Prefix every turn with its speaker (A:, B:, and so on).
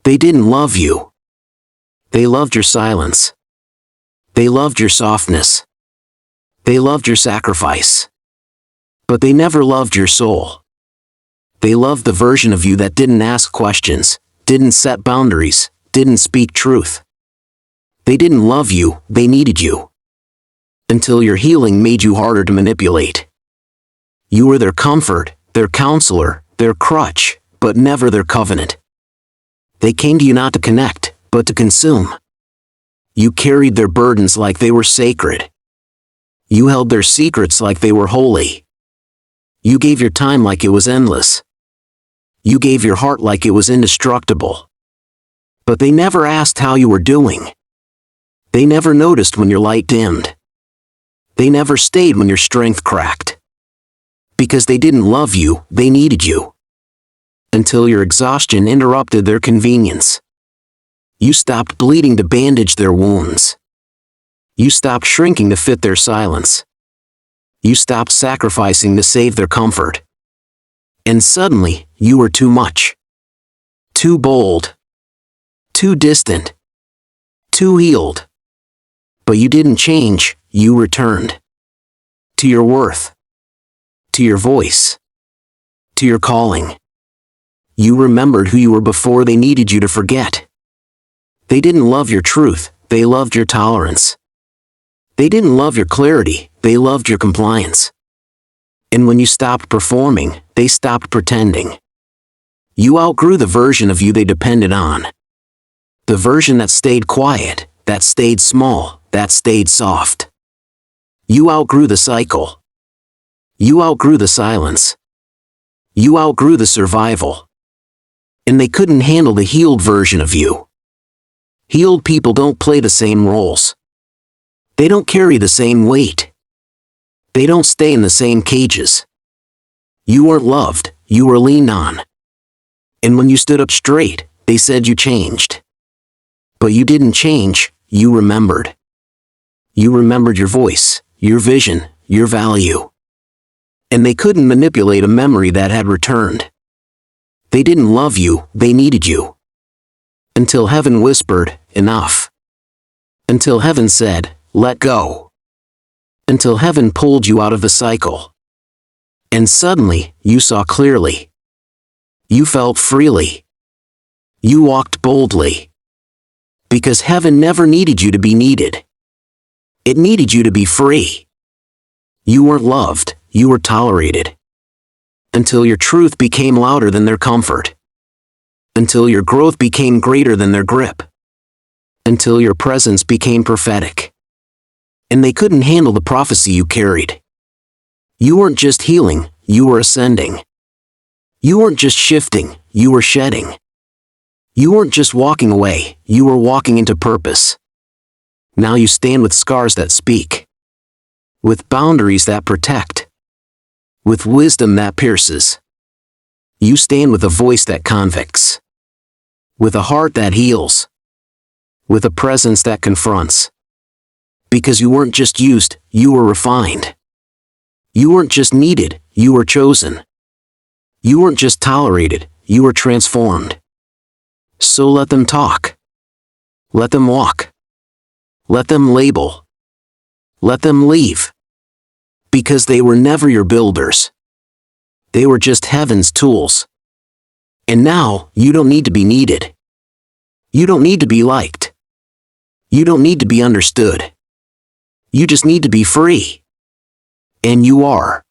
A: They didn't love you. They loved your silence. They loved your softness. They loved your sacrifice. But they never loved your soul. They loved the version of you that didn't ask questions, didn't set boundaries, didn't speak truth. They didn't love you, they needed you. Until your healing made you harder to manipulate. You were their comfort, their counselor, their crutch, but never their covenant. They came to you not to connect, but to consume. You carried their burdens like they were sacred. You held their secrets like they were holy. You gave your time like it was endless. You gave your heart like it was indestructible. But they never asked how you were doing. They never noticed when your light dimmed. They never stayed when your strength cracked. Because they didn't love you, they needed you. Until your exhaustion interrupted their convenience. You stopped bleeding to bandage their wounds. You stopped shrinking to fit their silence. You stopped sacrificing to save their comfort. And suddenly, you were too much. Too bold. Too distant. Too healed. But you didn't change, you returned. To your worth. To your voice. To your calling. You remembered who you were before they needed you to forget. They didn't love your truth, they loved your tolerance. They didn't love your clarity, they loved your compliance. And when you stopped performing, they stopped pretending. You outgrew the version of you they depended on. The version that stayed quiet, that stayed small, that stayed soft. You outgrew the cycle. You outgrew the silence. You outgrew the survival. And they couldn't handle the healed version of you. Healed people don't play the same roles. They don't carry the same weight. They don't stay in the same cages. You weren't loved, you were leaned on. And when you stood up straight, they said you changed. But you didn't change, you remembered. You remembered your voice, your vision, your value. And they couldn't manipulate a memory that had returned. They didn't love you, they needed you. Until heaven whispered, enough. Until heaven said, let go. Until heaven pulled you out of the cycle. And suddenly, you saw clearly. You felt freely. You walked boldly. Because heaven never needed you to be needed. It needed you to be free. You weren't loved, you were tolerated. Until your truth became louder than their comfort. Until your growth became greater than their grip. Until your presence became prophetic. And they couldn't handle the prophecy you carried. You weren't just healing, you were ascending. You weren't just shifting, you were shedding. You weren't just walking away, you were walking into purpose. Now you stand with scars that speak. With boundaries that protect. With wisdom that pierces. You stand with a voice that convicts. With a heart that heals. With a presence that confronts. Because you weren't just used, you were refined. You weren't just needed, you were chosen. You weren't just tolerated, you were transformed. So let them talk. Let them walk. Let them label. Let them leave. Because they were never your builders. They were just heaven's tools. And now, you don't need to be needed. You don't need to be liked. You don't need to be understood. You just need to be free. And you are.